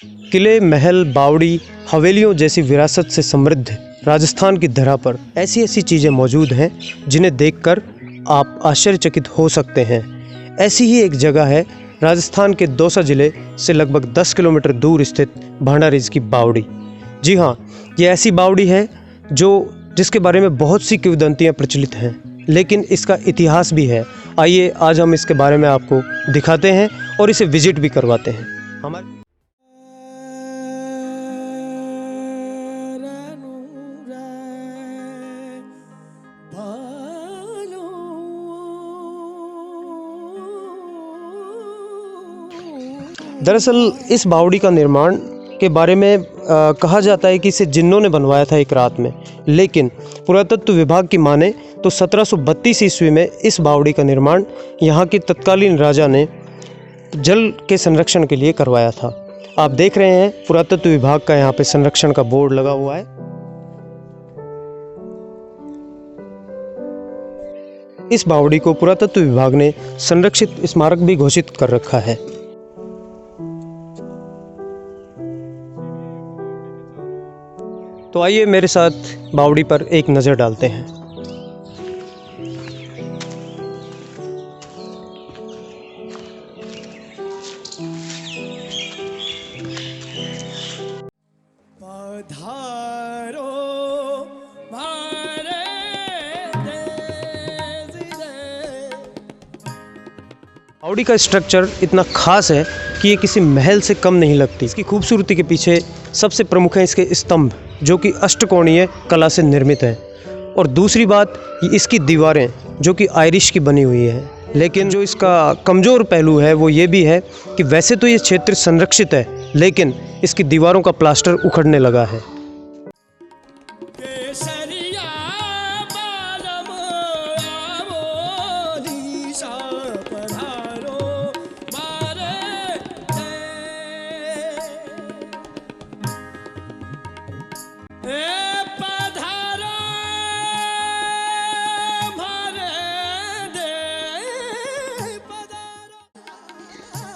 किले, महल, बावड़ी, हवेलियों जैसी विरासत से समृद्ध राजस्थान की धरा पर ऐसी ऐसी चीज़ें मौजूद हैं जिन्हें देखकर आप आश्चर्यचकित हो सकते हैं। ऐसी ही एक जगह है राजस्थान के दौसा जिले से लगभग 10 किलोमीटर दूर स्थित भांडारीज की बावड़ी। जी हाँ, ये ऐसी बावड़ी है जिसके बारे में बहुत सी किंवदंतियाँ प्रचलित हैं, लेकिन इसका इतिहास भी है। आइए आज हम इसके बारे में आपको दिखाते हैं और इसे विजिट भी करवाते हैं। हमारे दरअसल इस बावड़ी का निर्माण के बारे में कहा जाता है कि इसे जिन्नों ने बनवाया था एक रात में, लेकिन पुरातत्व विभाग की माने तो 1732 ईस्वी में इस बावड़ी का निर्माण यहाँ के तत्कालीन राजा ने जल के संरक्षण के लिए करवाया था। आप देख रहे हैं पुरातत्व विभाग का यहाँ पे संरक्षण का बोर्ड लगा हुआ है। इस बावड़ी को पुरातत्व विभाग ने संरक्षित स्मारक भी घोषित कर रखा है। तो आइए मेरे साथ बावड़ी पर एक नज़र डालते हैं। बावड़ी का स्ट्रक्चर इतना खास है कि ये किसी महल से कम नहीं लगती। इसकी खूबसूरती के पीछे सबसे प्रमुख है इसके स्तंभ, जो कि अष्टकोणीय कला से निर्मित है, और दूसरी बात इसकी दीवारें जो कि आयरिश की बनी हुई है। लेकिन जो इसका कमज़ोर पहलू है वो ये भी है कि वैसे तो ये क्षेत्र संरक्षित है, लेकिन इसकी दीवारों का प्लास्टर उखड़ने लगा है।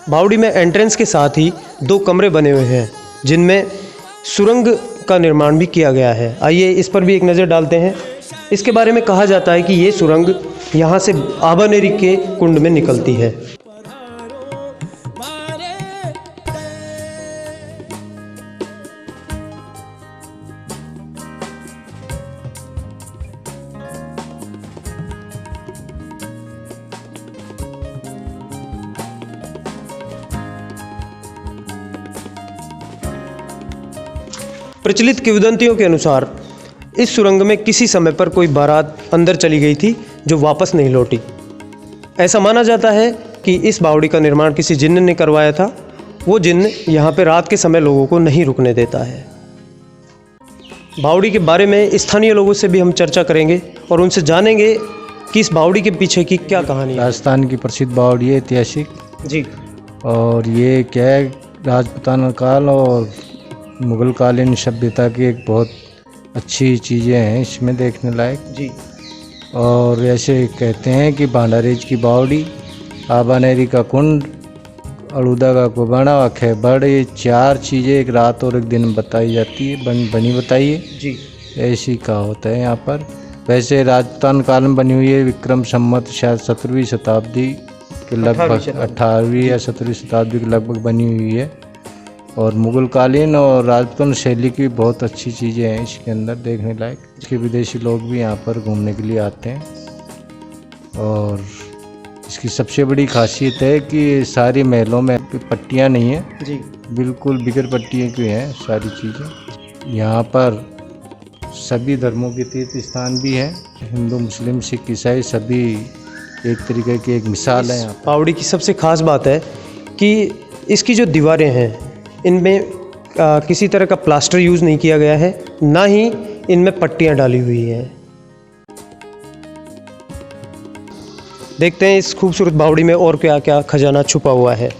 बावड़ी में एंट्रेंस के साथ ही 2 कमरे बने हुए हैं जिनमें सुरंग का निर्माण भी किया गया है। आइए इस पर भी एक नज़र डालते हैं। इसके बारे में कहा जाता है कि ये सुरंग यहाँ से आबानेरी के कुंड में निकलती है। प्रचलित किंवदंतियों के अनुसार इस सुरंग में किसी समय पर कोई बारात अंदर चली गई थी जो वापस नहीं लौटी। ऐसा माना जाता है कि इस बावड़ी का निर्माण किसी जिन्न ने करवाया था। वो जिन्न यहाँ पे रात के समय लोगों को नहीं रुकने देता है। बावड़ी के बारे में स्थानीय लोगों से भी हम चर्चा करेंगे और उनसे जानेंगे कि इस बावड़ी के पीछे की क्या कहानी है। राजस्थान की प्रसिद्ध बावड़ी है ऐतिहासिक जी, और ये क्या है, राजपूताना काल और मुगल कालीन सभ्यता की एक बहुत अच्छी चीज़ें हैं इसमें देखने लायक जी। और ऐसे कहते हैं कि भांडारीज की बावड़ी, आबानेरी का कुंड, अड़ूदा का कुबाड़ा और खेबड़, ये 4 चीज़ें एक रात और एक दिन में बताई जाती है, बनी बताइए जी। ऐसी कहावत है यहाँ पर। वैसे राजपूतान काल में बनी हुई है, विक्रम संवत शायद 17वीं शताब्दी के लगभग, 18वीं या 17वीं शताब्दी के लगभग बनी हुई है। और मुगल कालीन और राजपूतान शैली की बहुत अच्छी चीज़ें हैं इसके अंदर देखने लायक। इसके विदेशी लोग भी यहाँ पर घूमने के लिए आते हैं। और इसकी सबसे बड़ी खासियत है कि सारी महलों में पट्टियाँ नहीं हैं जी, बिल्कुल बिगर पट्टियों की हैं सारी चीज़ें। यहाँ पर सभी धर्मों के तीर्थ स्थान भी हैं, हिंदू, मुस्लिम, सिख, ईसाई सभी एक तरीके की एक मिसाल है। यहाँ बावड़ी की सबसे खास बात है कि इसकी जो दीवारें हैं इनमें किसी तरह का प्लास्टर यूज़ नहीं किया गया है, ना ही इनमें पट्टियाँ डाली हुई हैं। देखते हैं इस खूबसूरत बावड़ी में और क्या क्या खजाना छुपा हुआ है।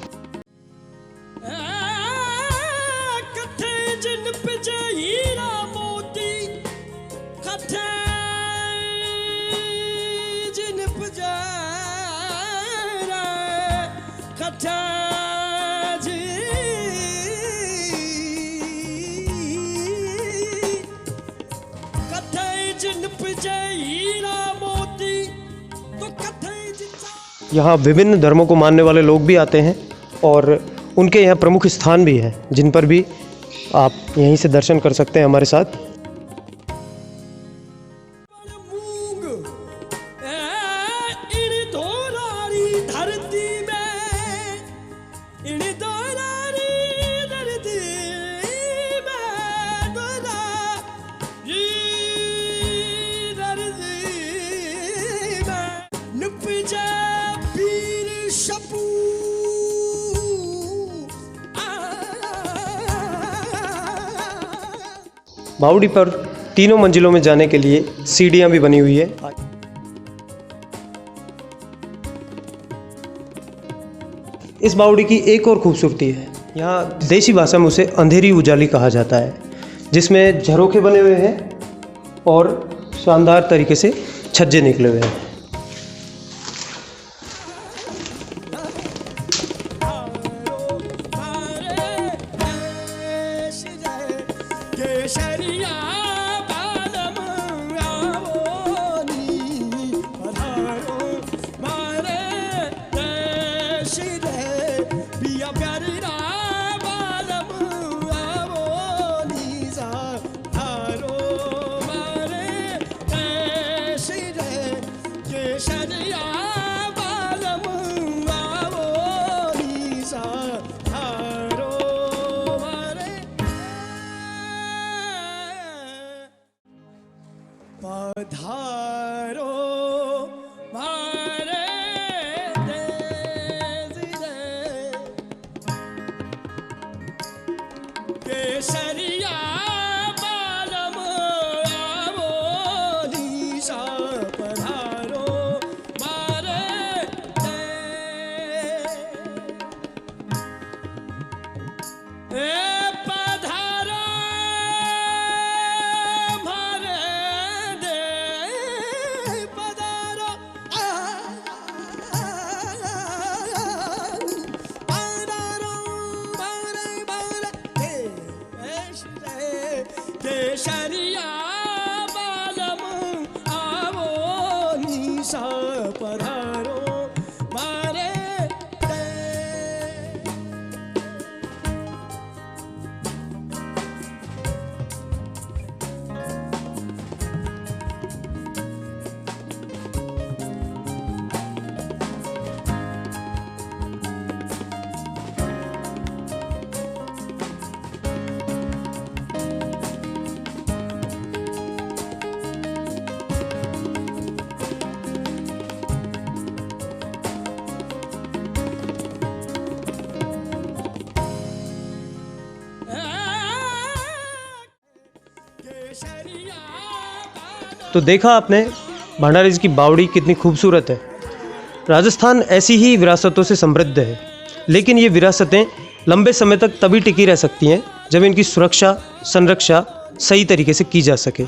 यहाँ विभिन्न धर्मों को मानने वाले लोग भी आते हैं और उनके यहाँ प्रमुख स्थान भी हैं जिन पर भी आप यहीं से दर्शन कर सकते हैं हमारे साथ। बावड़ी पर तीनों मंजिलों में जाने के लिए सीढ़ियां भी बनी हुई है। इस बावड़ी की एक और खूबसूरती है, यहाँ देसी भाषा में उसे अंधेरी उजाली कहा जाता है, जिसमें झरोखे बने हुए हैं और शानदार तरीके से छज्जे निकले हुए हैं। पधारो मारे देश रे केसरिया बालम आवो निशा पधारो मारे केसरिया बालम आवो निशा पधारो मारे तो देखा आपने भंडारी जी की बावड़ी कितनी खूबसूरत है। राजस्थान ऐसी ही विरासतों से समृद्ध है, लेकिन ये विरासतें लंबे समय तक तभी टिकी रह सकती हैं जब इनकी सुरक्षा संरक्षा सही तरीके से की जा सके।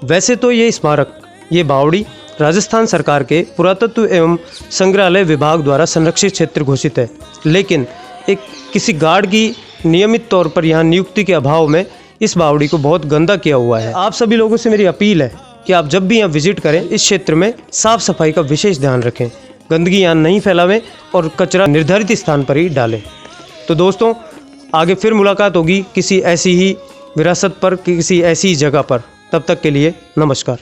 वैसे तो ये स्मारक, ये बावड़ी राजस्थान सरकार के पुरातत्व एवं संग्रहालय विभाग द्वारा संरक्षित क्षेत्र घोषित है, लेकिन किसी गार्ड की नियमित तौर पर यहाँ नियुक्ति के अभाव में इस बावड़ी को बहुत गंदा किया हुआ है। आप सभी लोगों से मेरी अपील है कि आप जब भी यहाँ विजिट करें, इस क्षेत्र में साफ सफाई का विशेष ध्यान रखें, गंदगी यहाँ नहीं फैलावें और कचरा निर्धारित स्थान पर ही डालें। तो दोस्तों, आगे फिर मुलाकात होगी किसी ऐसी ही विरासत पर, किसी ऐसी ही जगह पर। तब तक के लिए नमस्कार।